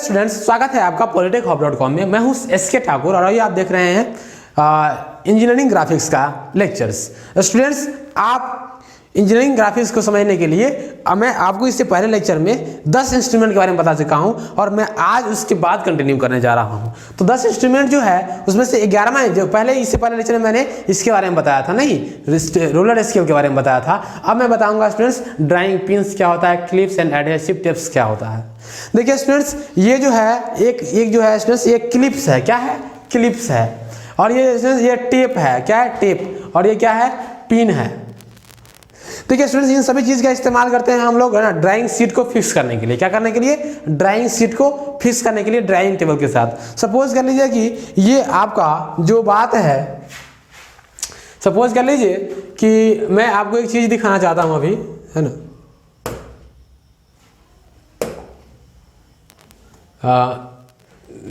Students, स्वागत है आपका polytechhub.com में। मैं हूं SK ठाकुर और अभी आप देख रहे हैं इंजीनियरिंग ग्राफिक्स का लेक्चर्स। स्टूडेंट्स, आप इंजीनियरिंग ग्राफिक्स को समझने के लिए मैं आपको इससे पहले लेक्चर में 10 इंस्ट्रूमेंट के बारे में बता चुका हूं और मैं आज उसके बाद कंटिन्यू करने जा रहा हूं। तो 10 इंस्ट्रूमेंट जो है उसमें से 11वां जो इससे पहले लेक्चर में मैंने इसके बारे में बताया था, नहीं रोलर स्केल के बारे में बताया था। अब मैं बताऊंगा स्टूडेंट्स ड्राइंग पिन्स क्या होता है, क्लिप्स एंड एडहेसिव टेप्स क्या होता है। देखिए स्टूडेंट्स, ये जो है एक जो है स्टूडेंट्स, ये क्लिप्स है। क्या है? क्लिप्स है। और ये टेप है। क्या है? टेप। और ये क्या है? पिन है। देखिए स्टूडेंट्स, इन सभी चीज का इस्तेमाल करते हैं हम लोग है ना, ड्राइंग शीट को फिक्स करने के लिए। क्या करने के लिए? ड्राइंग शीट को फिक्स करने के लिए ड्राइंग टेबल के साथ। सपोज कर लीजिए कि ये आपका जो बात है, सपोज कर लीजिए कि मैं आपको एक चीज दिखाना चाहता हूं अभी, है ना।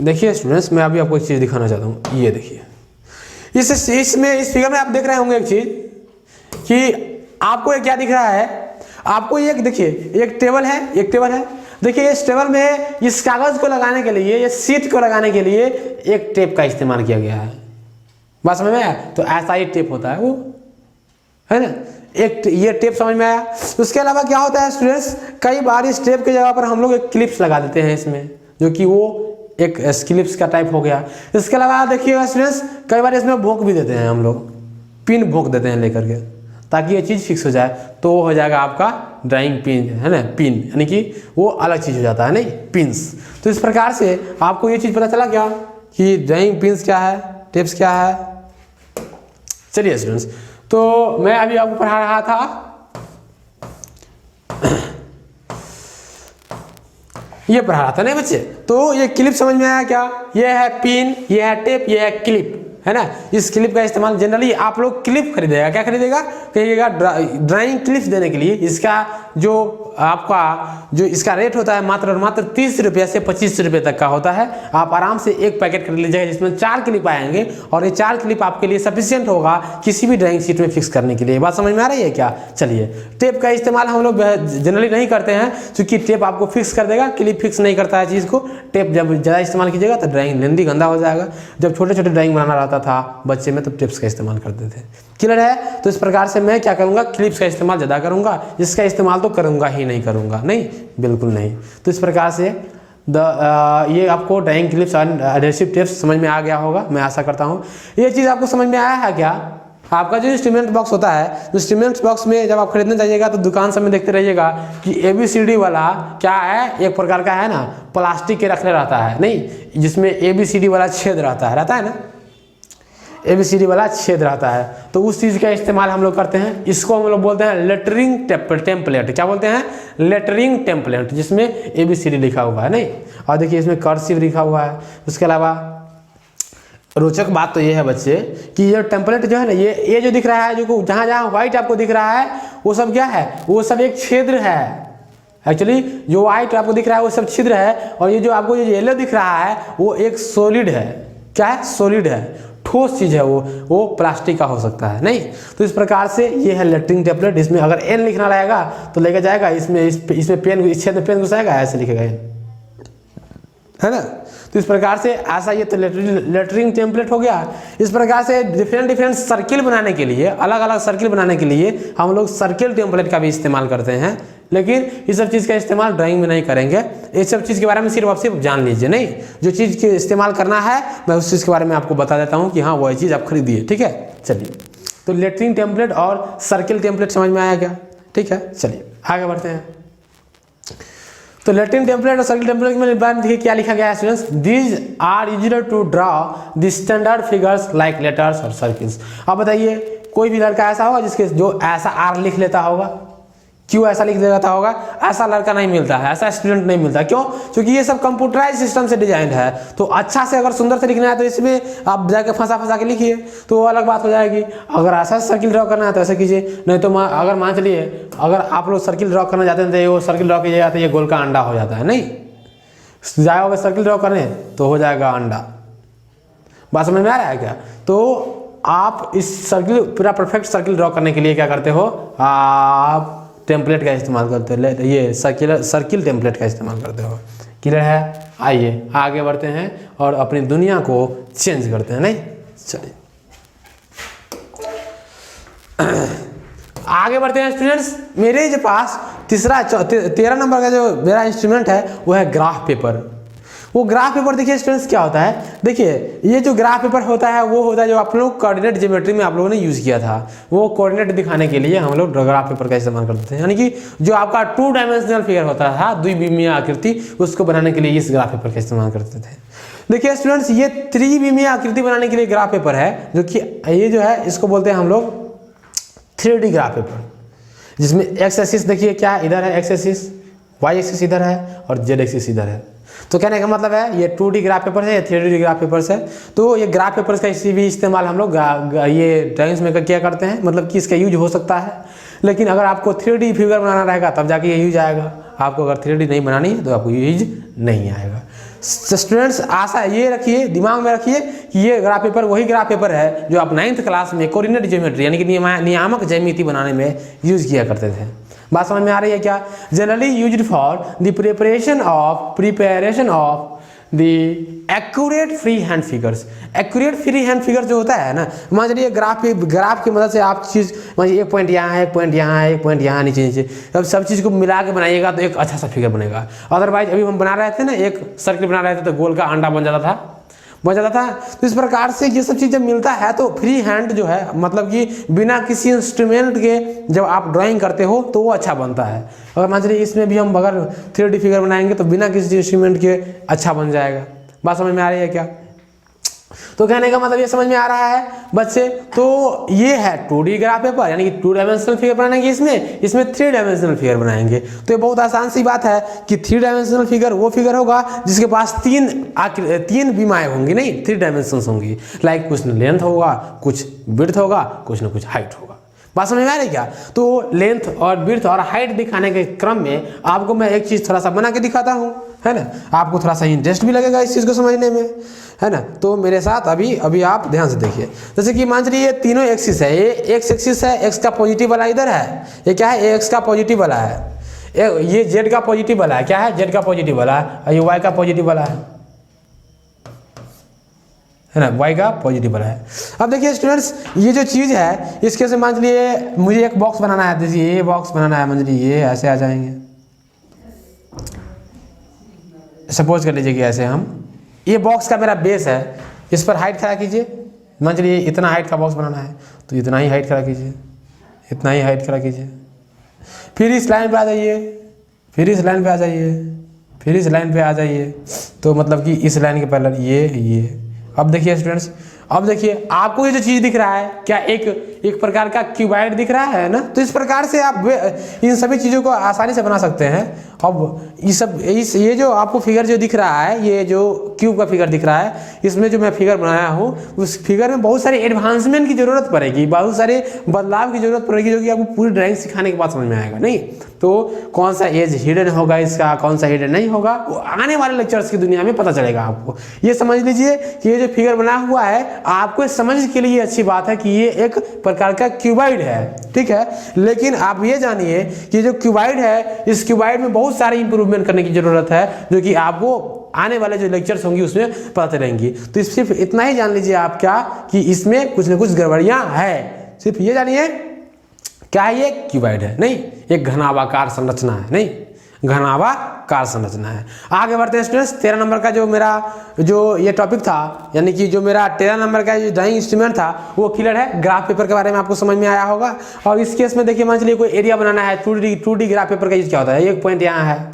देखिए स्टूडेंट्स, मैं अभी आपको एक चीज दिखाना चाहता हूं। ये देखिए, इस फिगर में आप देख रहे होंगे एक चीज कि आपको ये क्या दिख रहा है। आपको एक देखिए, एक टेबल है। देखिए इस टेबल में इस कागज को लगाने के लिए, ये शीट को लगाने के लिए एक टेप का इस्तेमाल किया गया है। बात समझ में आया? तो ऐसा ही टेप होता है वो, है ना। एक ये टेप समझ में आया। उसके अलावा क्या होता है स्टूडेंट्स, कई बार इस टेप की जगह पर हम लोग एक क्लिप्स लगा देते हैं इसमें, जो कि वो एक क्लिप्स का टाइप हो गया। इसके अलावा देखिएगा स्टूडेंट्स, कई बार इसमें भोंक भी देते हैं हम लोग, पिन भोंक देते हैं लेकर के, ताकि ये चीज़ फिक्स हो जाए। तो वो हो जाएगा आपका ड्राइंग पिन, है ना। पिन यानी कि वो अलग चीज़ हो जाता है, नहीं पिन्स। तो इस प्रकार से आपको ये चीज़ पता चला क्या कि ड्राइंग पिन्स क्या है, टेप्स क्या है। चलिए स्टूडेंट्स, तो मैं अभी आपको पढ़ा रहा था, ये पढ़ा रहा था नहीं बच्चे। तो ये क्लिप समझ में आया क्या? ये है पिन, ये है टेप, ये है क्लिप, है ना। इस क्लिप का इस्तेमाल जनरली आप लोग क्लिप खरीदेगा। क्या खरीदेगा? कहिएगा ड्राइंग क्लिप्स देने के लिए। इसका जो आपका जो इसका रेट होता है मात्र और मात्र 30 रुपये से 25 रुपये तक का होता है। आप आराम से एक पैकेट खरीद लीजिएगा, जिसमें 4 क्लिप आएंगे और ये 4 क्लिप आपके लिए सफिशिएंट होगा किसी भी ड्राइंग शीट में फिक्स करने के लिए। बात समझ में आ रही है क्या? चलिए, टेप का इस्तेमाल हम लोग जनरली नहीं करते हैं, क्योंकि टेप आपको फिक्स कर देगा, क्लिप फिक्स नहीं करता है चीज़ को। टेप जब ज़्यादा इस्तेमाल कीजिएगा तो ड्राइंग लेंदी गंदा हो जाएगा। जब छोटे छोटे ड्राइंग बनाना रहता था बच्चे में, तब टेप्स का इस्तेमाल करते थे। क्लियर है? तो इस प्रकार से मैं क्या करूँगा, क्लिप्स का इस्तेमाल ज़्यादा करूँगा। इसका इस्तेमाल तो करूँगा ही नहीं, करूँगा नहीं, बिल्कुल नहीं। तो इस प्रकार से ये आपको drawing clips and adhesive tapes समझ में आ गया होगा, मैं आशा करता हूँ। ये चीज़ आपको समझ में आया है क्या? आपका जो इंस्ट्रूमेंट बॉक्स होता है, इंस्ट्रूमेंट बॉक्स में जब आप खरीदने जाइएगा तो दुकान सब में देखते रहिएगा कि ABCD वाला क्या है, एक प्रकार का है ना, प्लास्टिक के रखने रहता है, नहीं, जिसमें ABCD वाला छेद रहता है ना, ABCD वाला छेद रहता है। तो उस चीज़ का इस्तेमाल हम लोग करते हैं। इसको हम लोग बोलते हैं लेटरिंग टेम्पलेट। क्या बोलते हैं? लेटरिंग टेम्पलेट, जिसमें ABCD लिखा हुआ है, नहीं। और देखिए इसमें कर्सिव लिखा हुआ है। उसके अलावा रोचक बात तो ये है बच्चे कि ये टेम्पलेट जो है ना, ये जो दिख रहा है, जो जहाँ जहाँ व्हाइट आपको दिख रहा है, वो सब क्या है? वो सब एक छिद्र है। एक्चुअली जो व्हाइट आपको दिख रहा है वो सब छिद्र है, और ये जो आपको ये येलो दिख रहा है वो एक सॉलिड है। क्या है? सॉलिड है, ठोस चीज़ है वो प्लास्टिक का हो सकता है, नहीं। तो इस प्रकार से ये है लेटरिंग टेम्पलेट। इसमें अगर N लिखना रहेगा तो लेके जाएगा, इसमें पेन, इस छेद में पेन घुसाएगा, ऐसे लिखेगा N, है ना। तो इस प्रकार से ऐसा ये तो लेटरिंग टेम्पलेट हो गया। इस प्रकार से डिफरेंट सर्किल बनाने के लिए, अलग अलग सर्किल बनाने के लिए हम लोग सर्किल टेम्पलेट का भी इस्तेमाल करते हैं। लेकिन इस सब चीज़ का इस्तेमाल ड्राइंग में नहीं करेंगे। इस सब चीज़ के बारे में सिर्फ आप जान लीजिए, नहीं। जो चीज़ के इस्तेमाल करना है मैं उस चीज़ के बारे में आपको बता देता हूँ कि हाँ वही चीज़ आप खरीदिए, ठीक है। चलिए, तो लेटरिंग टेम्पलेट और सर्किल टेम्पलेट समझ में आया क्या? ठीक है, चलिए आगे बढ़ते हैं। तो लेटरिंग टेम्पलेट और सर्किल टेम्पलेट में देखिए क्या लिखा गया है students. These are used to draw the standard figures like letters और सर्किल्स। अब बताइए, कोई भी लड़का ऐसा होगा जिसके जो ऐसा आर लिख लेता होगा? क्यों ऐसा लिख देता होगा? ऐसा लड़का नहीं मिलता है, ऐसा स्टूडेंट नहीं मिलता। क्यों? क्योंकि ये सब कंप्यूटराइज सिस्टम से डिजाइन है। तो अच्छा से अगर सुंदर से लिखना है तो इसमें आप जाके फंसा के लिखिए, तो वो अलग बात हो जाएगी। अगर ऐसा सर्किल ड्रॉ करना है तो ऐसा कीजिए, नहीं तो अगर मान चलिए अगर आप लोग सर्किल ड्रॉ करना चाहते हैं तो वो सर्किल ड्रॉ कीजिएगा तो ये गोल का अंडा हो जाता है, नहीं। जाओगे सर्किल ड्रॉ करने तो हो जाएगा अंडा। बात समझ में आ रहा है क्या? तो आप इस सर्किल, पूरा परफेक्ट सर्किल ड्रॉ करने के लिए क्या करते हो, आप टेम्पलेट का इस्तेमाल करते हो। ये सर्किल टेम्पलेट का इस्तेमाल करते हो। क्लियर है? आइए आगे बढ़ते हैं और अपनी दुनिया को चेंज करते हैं। नहीं, चलिए आगे बढ़ते हैं स्टूडेंट्स। मेरे जो पास 13 नंबर का जो मेरा इंस्ट्रूमेंट है वो है ग्राफ पेपर। वो ग्राफ पेपर देखिए स्टूडेंट्स क्या होता है, देखिए ये जो ग्राफ पेपर होता है वो होता है जो आप लोग कोऑर्डिनेट ज्योमेट्री में आप लोगों ने यूज़ किया था, वो कोऑर्डिनेट दिखाने के लिए हम लोग ग्राफ पेपर का इस्तेमाल करते हैं। यानी कि जो आपका 2 डायमेंशनल फिगर होता था, द्विविमीय आकृति, उसको बनाने के लिए इस ग्राफ पेपर का इस्तेमाल करते थे। देखिए स्टूडेंट्स ये त्रिविमीय आकृति बनाने के लिए ग्राफ पेपर है, जो कि ये जो है इसको बोलते हैं हम लोग 3D ग्राफ पेपर, जिसमें एक्स एक्सिस देखिए क्या इधर है, एक्स एक्सिस, वाई एक्सिस इधर है और जेड एक्सिस इधर है। तो कहने का मतलब है ये 2D ग्राफ पेपर है, ये 3D ग्राफ पेपर्स है। तो ये ग्राफ पेपर्स का इसी भी इस्तेमाल हम लोग ये ड्राइंग्स में क्या करते हैं, मतलब कि इसका यूज हो सकता है। लेकिन अगर आपको 3D फिगर बनाना रहेगा तब जाके ये यूज आएगा, आपको अगर 3D नहीं बनानी है तो आपको यूज नहीं आएगा। स्टूडेंट्स आशा ये रखिए, दिमाग में रखिए कि ये ग्राफ पेपर वही ग्राफ पेपर है जो आप 9th क्लास में कोऑर्डिनेट ज्योमेट्री यानी कि नियामक ज्यामिति बनाने में यूज किया करते थे। बात समझ में आ रही है क्या? Generally used for the preparation of the accurate free hand figures. Accurate free hand figure जो होता है ना, मान लीजिए ग्राफ की मदद से आप चीज़, मान लीजिए एक पॉइंट यहाँ है, एक पॉइंट यहाँ है, एक पॉइंट यहाँ नीचे, अब सब चीज़ को मिला के बनाइएगा तो एक अच्छा सा फिगर बनेगा। अदरवाइज अभी हम बना रहे थे ना, एक सर्कल बना रहे थे तो गोल का अंडा बन जाता था। तो इस प्रकार से ये सब चीज़ जब मिलता है तो फ्री हैंड जो है, मतलब कि बिना किसी इंस्ट्रूमेंट के जब आप ड्राइंग करते हो तो वो अच्छा बनता है। अगर मान लीजिए इसमें भी हम अगर 3D फिगर बनाएंगे तो बिना किसी इंस्ट्रूमेंट के अच्छा बन जाएगा। बात समझ में आ रही है क्या? तो कहने का मतलब ये समझ में आ रहा है बच्चे? तो ये है 2D ग्राफ पेपर, यानी कि 2 डायमेंशनल फिगर बनाएंगे, इसमें 3 डायमेंशनल फिगर बनाएंगे। तो ये बहुत आसान सी बात है कि 3 डायमेंशनल फिगर वो फिगर होगा जिसके पास 3 विमाएँ होंगी, नहीं 3 डायमेंशंस होंगी। लाइक कुछ लेंथ होगा, कुछ विड्थ होगा, कुछ ना कुछ हाइट होगा। बात समझ में आ रही क्या? तो लेंथ और विड्थ और हाइट दिखाने के क्रम में आपको मैं एक चीज़ थोड़ा सा बना के दिखाता हूँ, है ना? आपको थोड़ा सा इंटरेस्ट भी लगेगा इस चीज़ को समझने में, है ना? तो मेरे साथ अभी आप ध्यान से देखिए। जैसे कि मान लीजिए ये तीनों एक्सिस है, ये एक्स एक्सिस है, एक्स का पॉजिटिव वाला इधर है, ये क्या है, एक्स का पॉजिटिव वाला है, ये जेड का पॉजिटिव वाला है, क्या है, जेड का पॉजिटिव वाला है, और ये वाई का पॉजिटिव वाला है ना, वाई का पॉजिटिव वाला है। अब देखिए स्टूडेंट्स ये जो चीज़ है इसके से मान लीजिए मुझे एक बॉक्स बनाना है, देखिए ये बॉक्स बनाना है, मान लीजिए ये ऐसे आ जाएंगे, सपोज कर लीजिए कि ऐसे हम, ये बॉक्स का मेरा बेस है, इस पर हाइट खड़ा कीजिए, मान लीजिए इतना हाइट का बॉक्स बनाना है तो इतना ही हाइट खड़ा कीजिए, इतना ही हाइट खड़ा कीजिए, फिर इस लाइन पे आ जाइए, फिर इस लाइन पे आ जाइए, फिर इस लाइन पे आ जाइए, तो मतलब कि इस लाइन के पैरेलल ये। अब देखिए स्टूडेंट्स, अब देखिए आपको ये जो चीज़ दिख रहा है क्या, एक प्रकार का क्यूबाइड दिख रहा है ना? तो इस प्रकार से आप इन सभी चीज़ों को आसानी से बना सकते हैं। अब ये जो आपको फिगर जो दिख रहा है, ये जो क्यूब का फिगर दिख रहा है, इसमें जो मैं फिगर बनाया हूँ उस फिगर में बहुत सारे एडवांसमेंट की ज़रूरत पड़ेगी, बहुत सारे बदलाव की ज़रूरत पड़ेगी, जो कि आपको पूरी ड्राइंग सिखाने के बाद समझ में आएगा। नहीं तो कौन सा एज हिडन होगा इसका, कौन सा हिडन नहीं होगा, वो आने वाले लेक्चर्स की दुनिया में पता चलेगा आपको। ये समझ लीजिए कि ये जो फिगर बना हुआ है आपको समझ के लिए अच्छी बात है कि ये एक प्रकार का क्यूबाइड है, ठीक है। लेकिन आप ये जानिए कि जो क्यूबाइड है, इस क्यूबाइड में बहुत सारे इंप्रूवमेंट करने की जरूरत है, जो कि आपको आने वाले जो लेक्चर्स होंगी उसमें पता चलेंगी। तो सिर्फ इतना ही जान लीजिए आप क्या, कि इसमें कुछ न कुछ गड़बड़ियां है, सिर्फ ये जानिए क्या ये क्यूबाइड है, नहीं एक घनाभाकार संरचना है, नहीं घनाभाकार संरचना है। आगे बढ़ते हैं स्टूडेंट्स, 13 नंबर का जो मेरा जो ये टॉपिक था, यानी कि जो मेरा 13 नंबर का जो ड्राइंग इंस्ट्रूमेंट था वो क्लियर है। ग्राफ पेपर के बारे में आपको समझ में आया होगा। और इस केस में देखिए मान चलिए कोई एरिया बनाना है, 2D ग्राफ पेपर का यूज क्या होता है, एक पॉइंट यहाँ है,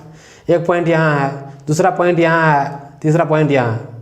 एक पॉइंट यहाँ है, दूसरा पॉइंट यहाँ है, तीसरा पॉइंट यहाँ है।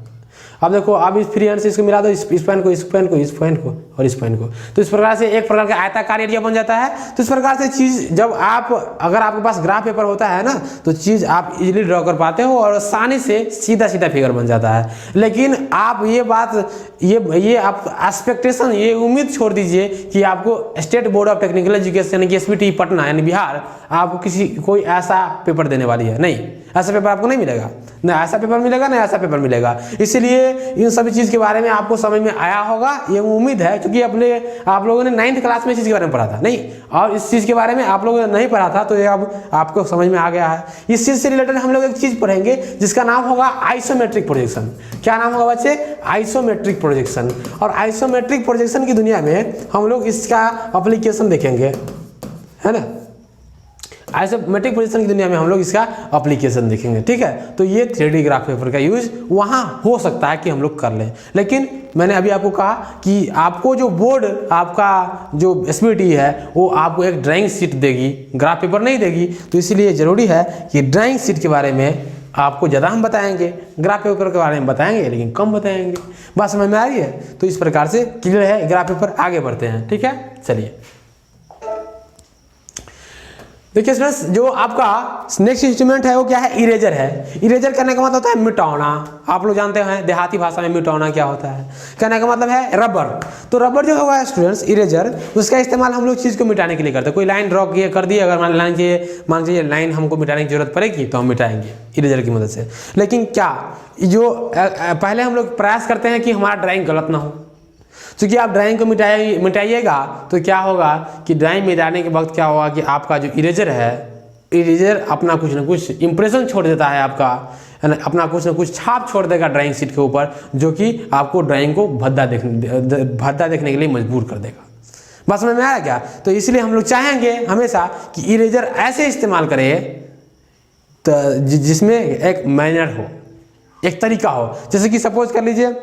अब देखो, अब इस फ्री हैंड से इसको मिला दो, इस पॉइंट को, इस पॉइंट को, इस पॉइंट को और इस पॉइंट को, तो इस प्रकार से एक प्रकार का आयताकार एरिया बन जाता है। तो इस प्रकार से चीज़ जब आप, अगर आपके पास ग्राफ पेपर होता है ना, तो चीज़ आप इजीली ड्रॉ कर पाते हो और आसानी से सीधा सीधा फिगर बन जाता है। लेकिन आप ये बात, ये आप एक्सपेक्टेशन, ये उम्मीद छोड़ दीजिए कि आपको state board of technical education यानी कि SBT पटना यानी बिहार आपको कोई ऐसा पेपर देने वाली है। नहीं, ऐसा पेपर आपको नहीं मिलेगा, ना ऐसा पेपर मिलेगा, ना ऐसा पेपर मिलेगा। इसीलिए इन सभी चीज़ के बारे में आपको समझ में आया होगा, ये उम्मीद है, क्योंकि अपने आप लोगों ने 9th क्लास में इस चीज़ के बारे में पढ़ा था नहीं, और इस चीज़ के बारे में आप लोगों ने नहीं पढ़ा था, तो ये अब आपको समझ में आ गया है। इस चीज़ से रिलेटेड हम लोग एक चीज़ पढ़ेंगे जिसका नाम होगा आइसोमेट्रिक प्रोजेक्शन। क्या नाम होगा बच्चे? Isometric projection. और आइसोमेट्रिक प्रोजेक्शन की दुनिया में हम लोग इसका एप्लीकेशन देखेंगे, है ना। आइसोमेट्रिक प्रोजेक्शन की दुनिया में हम लोग इसका एप्लीकेशन देखेंगे, ठीक है। तो ये 3D ग्राफ पेपर का यूज वहाँ हो सकता है कि हम लोग कर लें, लेकिन मैंने अभी आपको कहा कि आपको जो बोर्ड आपका जो SBT है वो आपको एक ड्राइंग शीट देगी, ग्राफ पेपर नहीं देगी। तो इसीलिए ज़रूरी है कि ड्राइंग शीट के बारे में आपको ज़्यादा हम बताएंगे, ग्राफ पेपर के बारे में बताएंगे लेकिन कम बताएंगे। बात समझ में आ रही है? तो इस प्रकार से क्लियर है ग्राफ पेपर। आगे बढ़ते हैं, ठीक है। चलिए देखिए स्टूडेंट्स, जो आपका नेक्स्ट इंस्ट्रूमेंट है वो क्या है? इरेजर है। इरेजर करने का मतलब होता है मिटाना। आप लोग जानते हैं देहाती भाषा में मिटाना क्या होता है। कहने का मतलब है रबर। तो रबर जो होगा स्टूडेंट्स, इरेजर, उसका इस्तेमाल हम लोग चीज़ को मिटाने के लिए करते हैं। कोई लाइन ड्रॉ किए कर दी, अगर मान लीजिए लाइन हमको मिटाने की जरूरत पड़ेगी तो हम मिटाएंगे इरेजर की मदद से। लेकिन क्या जो पहले हम लोग प्रयास करते हैं कि हमारा ड्राइंग गलत ना हो, क्योंकि आप ड्राइंग को मिटाइएगा तो क्या होगा कि ड्राइंग मिटाने के वक्त क्या होगा कि आपका जो इरेजर है, इरेजर अपना कुछ ना कुछ इंप्रेशन छोड़ देता है आपका, है ना, अपना कुछ ना कुछ छाप छोड़ देगा ड्राइंग शीट के ऊपर, जो कि आपको ड्राइंग को भद्दा देखने के लिए मजबूर कर देगा। बस समझ में आया क्या? तो इसलिए हम लोग चाहेंगे हमेशा कि इरेजर ऐसे इस्तेमाल करें तो जिसमें एक मैनर हो, एक तरीका हो। जैसे कि सपोज कर लीजिए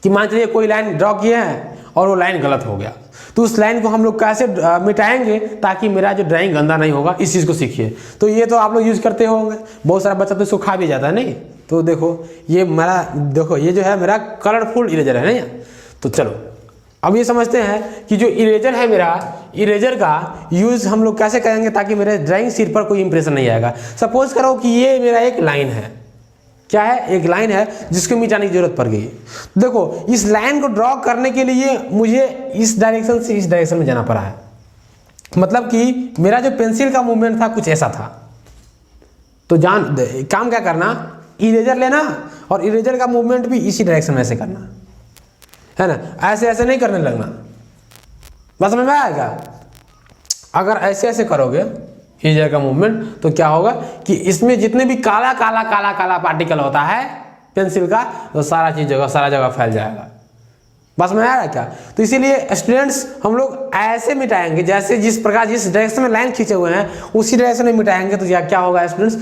कि मान लीजिए कोई लाइन ड्रॉ किए हैं और वो लाइन गलत हो गया, तो उस लाइन को हम लोग कैसे मिटाएंगे ताकि मेरा जो ड्राइंग गंदा नहीं होगा, इस चीज़ को सीखिए। तो ये तो आप लोग यूज़ करते होंगे, बहुत सारा बच्चा तो इसको खा भी जाता है नहीं। तो देखो ये ये जो है मेरा कलरफुल इरेजर है नहीं। तो चलो अब ये समझते हैं कि जो इरेजर है मेरा, इरेजर का यूज़ हम लोग कैसे करेंगे ताकि मेरे ड्राइंग शीट पर कोई इंप्रेशन नहीं आएगा। सपोज करो कि ये मेरा एक लाइन है, क्या है? एक लाइन है जिसको मिटाने की जरूरत पड़ गई। देखो इस लाइन को ड्रॉ करने के लिए मुझे इस डायरेक्शन से इस डायरेक्शन में जाना पड़ा है, मतलब कि मेरा जो पेंसिल का मूवमेंट था कुछ ऐसा था। तो काम क्या करना, इरेजर लेना और इरेजर का मूवमेंट भी इसी डायरेक्शन में ऐसे करना, है ना। ऐसे ऐसे नहीं करने लगना। बस समझ में आएगा? अगर ऐसे ऐसे करोगे इरेजर का मूवमेंट तो क्या होगा कि इसमें जितने भी काला काला काला काला पार्टिकल होता है पेंसिल का, तो सारा जगह फैल जाएगा। बस में आया क्या? तो इसीलिए स्टूडेंट्स हम लोग ऐसे मिटाएंगे, जैसे जिस प्रकार जिस डायरेक्शन में लाइन खींचे हुए हैं उसी डायरेक्शन में मिटाएंगे। तो क्या होगा स्टूडेंट्स,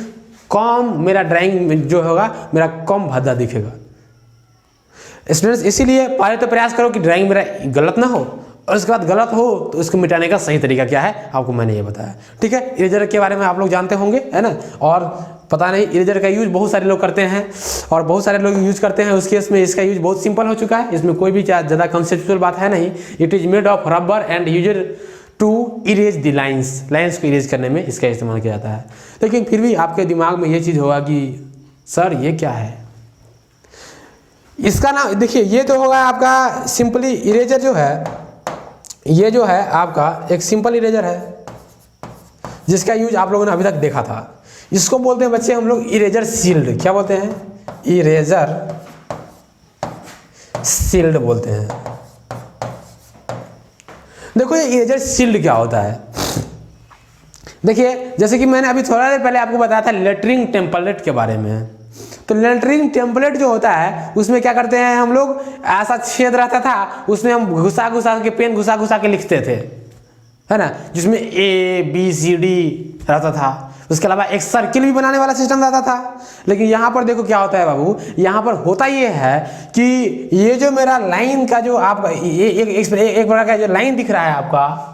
कम मेरा ड्राइंग जो होगा मेरा कम भद्दा दिखेगा। स्टूडेंट्स इसीलिए पहले तो प्रयास करो कि ड्राइंग मेरा गलत ना हो, और उसके बाद गलत हो तो इसको मिटाने का सही तरीका क्या है आपको मैंने ये बताया, ठीक है। इरेजर के बारे में आप लोग जानते होंगे, है ना। और पता नहीं इरेजर का यूज बहुत सारे लोग करते हैं और बहुत सारे लोग यूज करते हैं। उस केस में इसका यूज बहुत सिंपल हो चुका है, इसमें कोई भी ज़्यादा कंसेप्चुअल बात है नहीं। It is made of rubber and used to erase the lines को इरेज करने में इसका इस्तेमाल किया जाता है। लेकिन फिर भी आपके दिमाग में ये चीज़ होगा कि सर ये क्या है, इसका नाम देखिए। ये तो होगा आपका सिंपली इरेजर जो है, ये जो है आपका एक सिंपल इरेजर है जिसका यूज आप लोगों ने अभी तक देखा था। इसको बोलते हैं बच्चे हम लोग इरेजर शील्ड। क्या बोलते हैं? इरेजर शील्ड बोलते हैं। देखो ये इरेजर शील्ड क्या होता है, देखिए जैसे कि मैंने अभी थोड़ा देर पहले आपको बताया था लेटरिंग टेम्पलेट के बारे में। तो लेटरिंग टेम्पलेट जो होता है उसमें क्या करते हैं हम लोग, ऐसा छेद रहता था उसमें हम घुसा के पेन घुसा के लिखते थे, है ना, जिसमें ABCD रहता था। उसके अलावा एक सर्किल भी बनाने वाला सिस्टम रहता था। लेकिन यहाँ पर देखो क्या होता है बाबू, यहाँ पर होता ये है कि ये जो मेरा लाइन का जो आपका एक प्रकार का जो लाइन दिख रहा है आपका,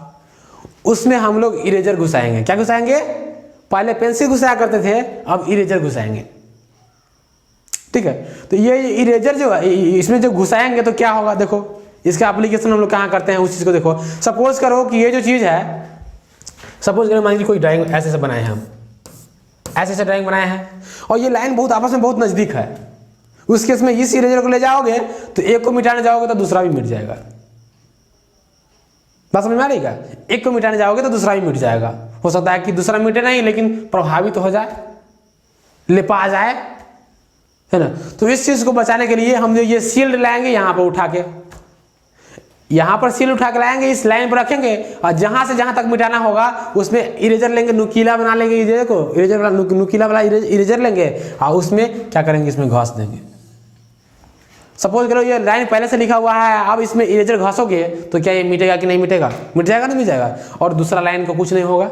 उसमें हम लोग इरेजर घुसाएंगे। क्या घुसाएंगे? पहले पेंसिल घुसाया करते थे, अब इरेजर घुसाएंगे, ठीक है। तो ये इरेजर जो है इसमें जब घुसाएंगे तो क्या होगा, देखो इसका एप्लीकेशन हम लोग कहाँ करते हैं उस चीज़ को देखो। सपोज करो कि ये जो चीज़ है, सपोज करो मान लीजिए कोई ड्राइंग ऐसे से बनाए हैं हम, ऐसे ड्राइंग बनाए हैं और ये लाइन बहुत आपस में बहुत नज़दीक है। उस केस में इस इरेजर को ले जाओगे तो एक को मिटाने जाओगे तो दूसरा भी मिट जाएगा। बात समझ में आ रही है? एक को मिटाने जाओगे तो दूसरा भी मिट जाएगा। हो सकता है कि दूसरा मिटे नहीं लेकिन प्रभावित हो जाए, लिपा जाए, है ना। तो इस चीज़ को बचाने के लिए हम जो ये शील्ड लाएंगे यहाँ पर उठा के, यहाँ पर सील उठा के लाएंगे, इस लाइन पर रखेंगे और जहाँ से जहाँ तक मिटाना होगा उसमें इरेजर लेंगे, नुकीला बना लेंगे इरेजर को, इरेजर वाला नुकीला वाला इरेजर लेंगे और उसमें क्या करेंगे, इसमें घास देंगे। सपोज करो ये लाइन पहले से लिखा हुआ है, अब इसमें इरेजर घासोगे तो क्या ये मिटेगा कि नहीं मिटेगा? मिट जाएगा, नहीं मिट जाएगा। और दूसरा लाइन का कुछ नहीं होगा,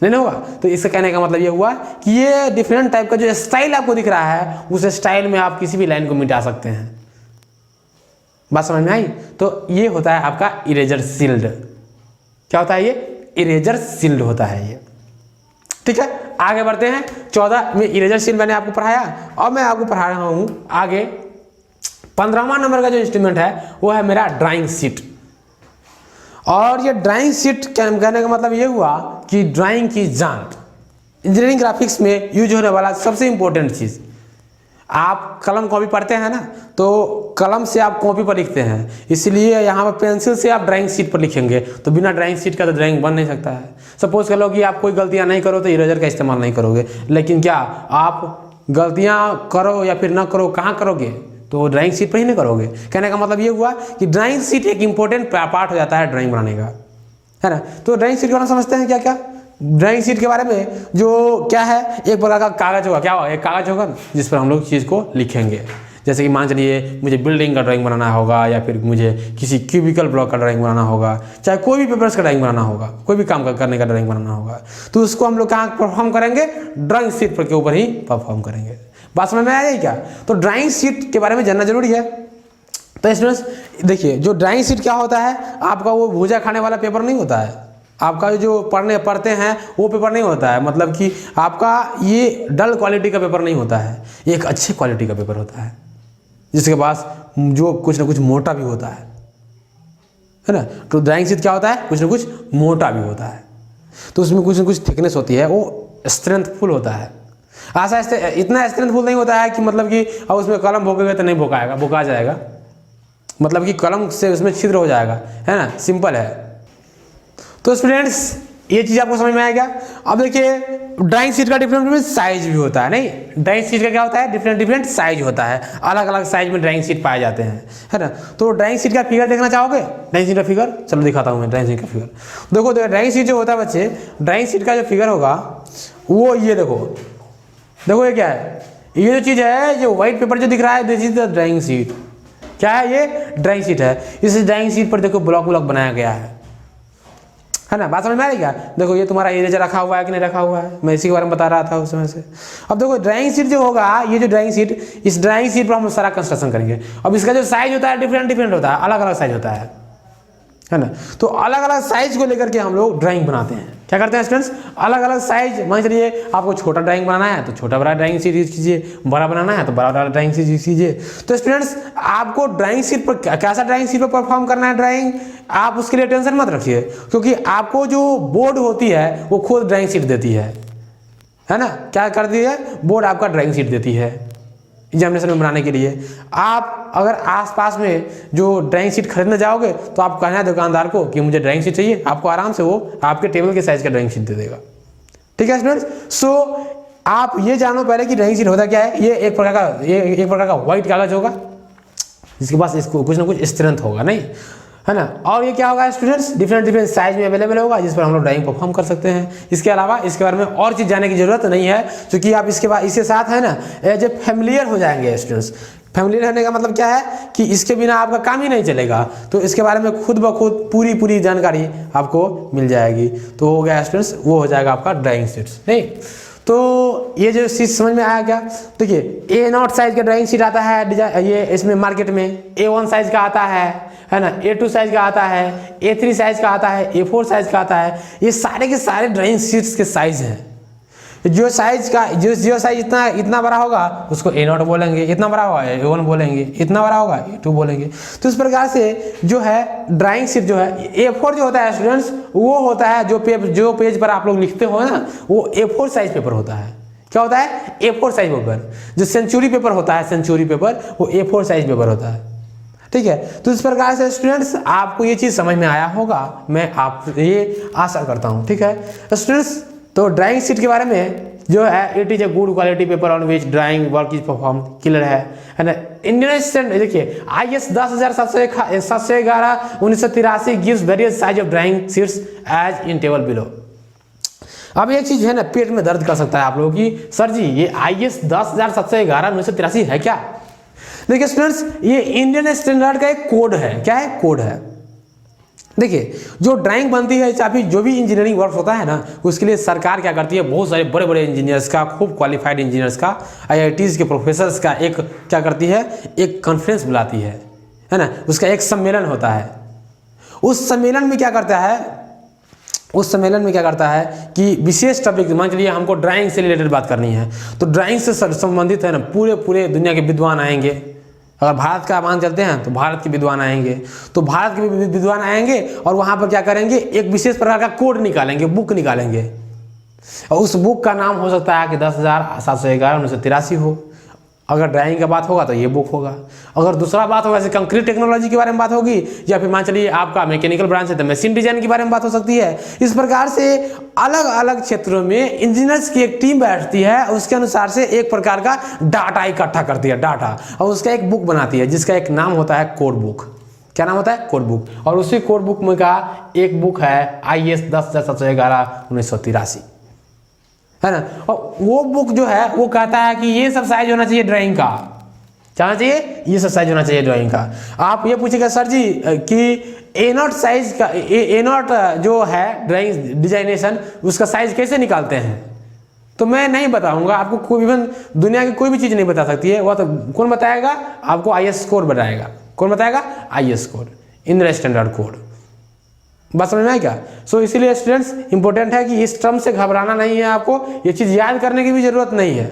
नहीं होगा। तो इससे कहने का मतलब ये हुआ कि ये डिफरेंट टाइप का जो स्टाइल आपको दिख रहा है उस स्टाइल में आप किसी भी लाइन को मिटा सकते हैं। बात समझ में आई? तो ये होता है आपका इरेजर सील्ड। क्या होता है ये? इरेजर सील्ड होता है ये। ठीक है, आगे बढ़ते हैं। 14 में इरेजर सील्ड मैंने आपको पढ़ाया और मैं आपको पढ़ा रहा हूं आगे 15वां नंबर का जो इंस्ट्रूमेंट है वो है मेरा ड्राइंग शीट। और ये ड्राइंग शीट कहने का मतलब ये हुआ कि ड्राइंग की जान, इंजीनियरिंग ग्राफिक्स में यूज होने वाला सबसे इंपॉर्टेंट चीज़। आप कलम कॉपी पढ़ते हैं ना, तो कलम से आप कॉपी पर लिखते हैं, इसलिए यहाँ पर पेंसिल से आप ड्राइंग शीट पर लिखेंगे, तो बिना ड्राइंग शीट का तो ड्राइंग बन नहीं सकता है। सपोज कर लो कि आप कोई गलतियाँ नहीं करो तो इरेजर का इस्तेमाल नहीं करोगे, लेकिन क्या आप गलतियाँ करो या फिर ना करो, कहाँ करोगे? तो ड्राइंग शीट पर ही नहीं करोगे। कहने का मतलब ये हुआ कि ड्राइंग शीट एक इंपॉर्टेंट पार्ट हो जाता है ड्राइंग बनाने का, है ना। तो ड्राइंग शीट को समझते हैं क्या क्या। ड्राइंग शीट के बारे में जो क्या है, एक प्रकार का कागज होगा। क्या होगा? एक कागज होगा जिस पर हम लोग चीज़ को लिखेंगे। जैसे कि मान चलिए मुझे बिल्डिंग का ड्राइंग बनाना होगा या फिर मुझे किसी क्यूबिकल ब्लॉक का ड्राइंग बनाना होगा, चाहे कोई भी पेपर्स का ड्राइंग बनाना होगा, कोई भी काम करने का ड्राइंग बनाना होगा, तो उसको हम लोग कहाँ परफॉर्म करेंगे? ड्राइंग शीट पर के ऊपर ही परफॉर्म करेंगे। बात समझ में आ गई क्या? तो ड्राइंग शीट के बारे में जानना जरूरी है। तो स्टूडेंट्स देखिए, जो ड्राइंग शीट क्या होता है, आपका वो भूजा खाने वाला पेपर नहीं होता है, आपका जो पढ़ते हैं वो पेपर नहीं होता है। मतलब कि आपका ये डल क्वालिटी का पेपर नहीं होता है, ये एक अच्छे क्वालिटी का पेपर होता है, जिसके पास जो कुछ ना कुछ मोटा भी होता है ना। तो ड्राइंग शीट क्या होता है? कुछ ना कुछ मोटा भी होता है, तो उसमें कुछ ना कुछ थिकनेस होती है, वो स्ट्रेंथफुल होता है। इतना स्ट्रेंथफुल नहीं होता है कि मतलब कि अब उसमें कलम भोंकेगा तो नहीं भोंकाएगा, भोंका जाएगा, मतलब कि कलम से उसमें छिद्र हो जाएगा, है ना। सिंपल है। तो स्टूडेंट्स ये चीज़ आपको समझ में आएगा। अब देखिए ड्राइंग शीट का डिफरेंट साइज भी होता है। नहीं, ड्राइंग शीट का क्या होता है? डिफरेंट साइज होता है, अलग अलग साइज में ड्राइंग शीट पाए जाते हैं, है ना। तो ड्राइंग शीट का फिगर देखना चाहोगे? ड्राइंग शीट का फिगर चलो दिखाता हूँ मैं। ड्राइंग शीट का फिगर देखो, ड्राइंग शीट जो होता है बच्चे, ड्राइंग शीट का जो फिगर होगा वो ये देखो ये क्या है? ये जो चीज़ है, जो व्हाइट पेपर जो दिख रहा है, this is the drawing sheet. क्या है? ये ड्राइंग शीट है। इस ड्राइंग शीट पर देखो ब्लॉक बनाया गया है ना। बात समझ में आ रही क्या? देखो ये तुम्हारा इरेजर रखा हुआ है कि नहीं रखा हुआ है, मैं इसी के बारे में बता रहा था उस समय से। अब देखो ड्राइंग शीट जो होगा, ये जो ड्राइंग शीट, इस ड्राइंग शीट पर हम सारा कंस्ट्रक्शन करेंगे। अब इसका जो साइज होता है डिफरेंट होता है, अलग अलग साइज होता है ना। तो अलग अलग साइज को लेकर के हम लोग ड्राइंग बनाते हैं। क्या करते हैं स्टूडेंट्स? अलग अलग साइज। मान चलिए आपको छोटा ड्राइंग बनाना है तो छोटा बड़ा ड्राइंग शीट यूज कीजिए, बड़ा बनाना है तो बड़ा ड्राइंग शीट यूज कीजिए। तो स्टूडेंट्स आपको ड्राइंग शीट पर कैसा ड्राइंग शीट पर परफॉर्म करना है ड्राइंग, आप उसके लिए टेंशन मत रखिए, क्योंकि आपको जो बोर्ड होती है वो खुद ड्राइंग शीट देती है ना। क्या करती है? बोर्ड आपका ड्राइंग शीट देती है एग्जामिनेशन में बनाने के लिए। आप अगर आसपास में जो ड्राइंग शीट खरीदने जाओगे तो आप कहना है दुकानदार को कि मुझे ड्राइंग शीट चाहिए, आपको आराम से वो आपके टेबल के साइज का ड्राइंग शीट दे देगा। ठीक है स्टूडेंट्स। सो आप ये जानो पहले कि ड्राइंग शीट होता क्या है। ये एक प्रकार का व्हाइट कागज होगा जिसके पास इसको कुछ ना कुछ स्ट्रेंथ होगा, नहीं है ना। और ये क्या होगा स्टूडेंट्स? डिफरेंट साइज में अवेलेबल होगा, जिस पर हम लोग ड्राइंग परफॉर्म कर सकते हैं। इसके अलावा इसके बारे में और चीज़ जानने की जरूरत नहीं है, क्योंकि आप इसके साथ है ना एज ए फैमिलियर हो जाएंगे स्टूडेंट्स। फैमिलियर रहने का मतलब क्या है कि इसके बिना आपका काम ही नहीं चलेगा, तो इसके बारे में खुद ब खुद पूरी जानकारी आपको मिल जाएगी। तो हो गया स्टूडेंट्स, वो हो जाएगा आपका ड्राइंग शीट्स। नहीं तो ये जो चीज़ समझ में आया क्या? देखिए A0 साइज का ड्राइंग शीट आता है डिजाइन, ये इसमें मार्केट में A1 साइज का आता है ना, A2 साइज का आता है, A3 साइज का आता है, A4 साइज का आता है। ये सारे के सारे ड्राइंग शीट्स के साइज हैं। जो साइज का जो साइज इतना बड़ा होगा उसको A0 बोलेंगे, इतना बड़ा होगा A1 बोलेंगे, इतना बड़ा होगा A2 बोलेंगे। तो इस प्रकार से जो है ड्राइंग शीट जो है A4 जो होता है स्टूडेंट्स, वो होता है जो पेज पर आप लोग लिखते हो ना, वो A4 साइज पेपर होता है। क्या होता है? A4 size paper. जो सेंचुरी पेपर होता है, सेंचुरी पेपर, वो A4 साइज पेपर होता है। ठीक है। तो इस प्रकार से स्टूडेंट्स आपको ये चीज़ समझ में आया होगा, मैं आप ये आशा करता हूँ। ठीक है स्टूडेंट्स, तो ड्राइंग शीट के बारे में जो है it is a good quality paper on which drawing work is perform, clear है ना। इंडियन स्टैंडर्ड देखिए IS 10711/1983 gives various size of drawing sheets as in table below. अब एक चीज है ना, पेट में दर्द कर सकता है आप लोगों की, सर जी ये IS 10711/1983 है क्या? देखिए स्टूडेंट्स, ये इंडियन स्टैंडर्ड का एक कोड है। क्या है? कोड है। देखिए जो ड्राइंग बनती है, चाहे जो भी इंजीनियरिंग वर्क होता है ना, उसके लिए सरकार क्या करती है, बहुत सारे बड़े बड़े इंजीनियर्स का, खूब क्वालिफाइड इंजीनियर्स का, IITs के प्रोफेसर्स का एक क्या करती है, एक कॉन्फ्रेंस बुलाती है ना, उसका एक सम्मेलन होता है। उस सम्मेलन में क्या करता है, कि विशेष टॉपिक, मान चलिए हमको ड्राइंग से रिलेटेड बात करनी है, तो ड्राइंग से संबंधित है ना पूरे दुनिया के विद्वान आएंगे। अगर भारत का मान चलते हैं तो भारत के विद्वान आएंगे, तो भारत के विद्वान आएंगे और वहाँ पर क्या करेंगे, एक विशेष प्रकार का कोड निकालेंगे, बुक निकालेंगे, और उस बुक का नाम हो सकता है कि 10,711/1983 हो। अगर ड्राइंग का बात होगा तो ये बुक होगा। अगर दूसरा बात होगा, जैसे कंक्रीट टेक्नोलॉजी के बारे में बात होगी, या फिर मान चलिए आपका मैकेनिकल ब्रांच है तो मशीन डिजाइन के बारे में बात हो सकती है। इस प्रकार से अलग अलग क्षेत्रों में इंजीनियर्स की एक टीम बैठती है, उसके अनुसार से एक प्रकार का डाटा इकट्ठा करती है, डाटा, और उसका एक बुक बनाती है जिसका एक नाम होता है कोड बुक। क्या नाम होता है? Code book. और उसी कोड बुक में का एक बुक है IS 10,711/1983, है ना। और वो बुक जो है वो कहता है कि ये सब साइज होना चाहिए ड्राइंग का। क्या होना चाहिए? ये सब साइज होना चाहिए ड्राइंग का। आप ये पूछेगा सर जी कि A0 साइज का, A0 जो है ड्राइंग डिजाइनेशन, उसका साइज कैसे निकालते हैं, तो मैं नहीं बताऊंगा आपको। कोई इवन दुनिया की कोई भी चीज़ नहीं बता सकती है, वह तो कौन बताएगा आपको? IS कोड बताएगा। कौन बताएगा? IS code, Indian standard code. बात समझ में आया क्या? सो इसीलिए स्टूडेंट्स इंपॉर्टेंट है कि इस टर्म से घबराना नहीं है, आपको ये चीज़ याद करने की भी जरूरत नहीं है,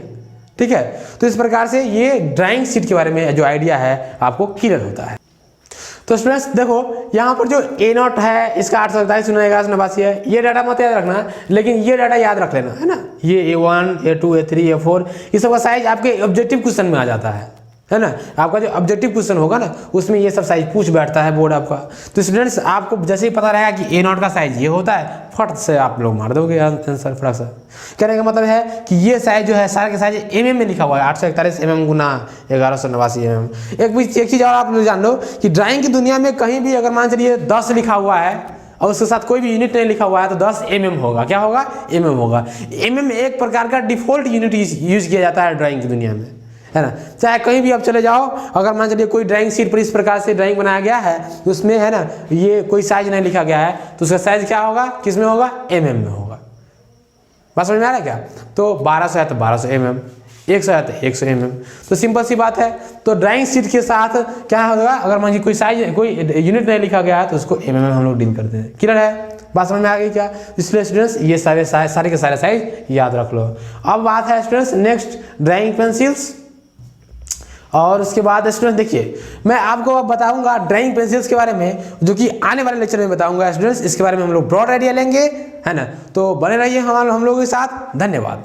ठीक है। तो इस प्रकार से ये ड्राइंग शीट के बारे में जो आइडिया है आपको क्लियर होता है। तो स्टूडेंट्स देखो, यहाँ पर जो A0 है इसका 847 है, ये डाटा मत याद रखना, लेकिन ये डाटा याद रख लेना, है ना। ये A1, A2, A3, A4 ये सब का साइज आपके ऑब्जेक्टिव क्वेश्चन में आ जाता है ना। आपका जो ऑब्जेक्टिव क्वेश्चन होगा ना, उसमें ये सब साइज पूछ बैठता है बोर्ड आपका। तो स्टूडेंट्स आपको जैसे ही पता रहेगा कि A0 का साइज ये होता है, फट से आप लोग मार दोगे आंसर फटाक से। कहने का मतलब है कि ये साइज जो है सारे के साइज MM में लिखा हुआ है, 841 mm गुना 1189 mm। एक चीज़ और आप लोग जान लो कि ड्राइंग की दुनिया में कहीं भी अगर मान चलिए 10 लिखा हुआ है और उसके साथ कोई भी यूनिट नहीं लिखा हुआ है, तो 10 mm होगा। क्या होगा? MM होगा। MM एक प्रकार का डिफॉल्ट यूनिट यूज किया जाता है ड्राइंग की दुनिया में, है ना। चाहे कहीं भी आप चले जाओ, अगर मान चलिए कोई ड्राइंग शीट पर इस प्रकार से ड्राइंग बनाया गया है, तो उसमें है ना ये कोई साइज नहीं लिखा गया है, तो उसका साइज क्या होगा? किस में होगा? MM में होगा। बात समझ में आ रहा है क्या? तो 1200 है तो 1200 mm, 100 है तो 100 mm। तो सिंपल सी बात है। तो ड्राइंग शीट के साथ क्या होगा, अगर मान लीजिए कोई साइज, कोई यूनिट नहीं लिखा गया है, तो उसको MM में हम लोग डील करते हैं। क्लियर है? बात समझ में आ गई क्या? इसलिए स्टूडेंट्स ये सारे के सारे साइज याद रख लो। अब बात है स्टूडेंट्स नेक्स्ट ड्राइंग पेंसिल्स, और उसके बाद स्टूडेंट्स देखिए मैं आपको अब बताऊंगा ड्राइंग पेंसिल्स के बारे में, जो कि आने वाले लेक्चर में बताऊंगा स्टूडेंट्स। इसके बारे में हम लोग ब्रॉड आइडिया लेंगे, है ना। तो बने रहिए हम लोगों के साथ। धन्यवाद।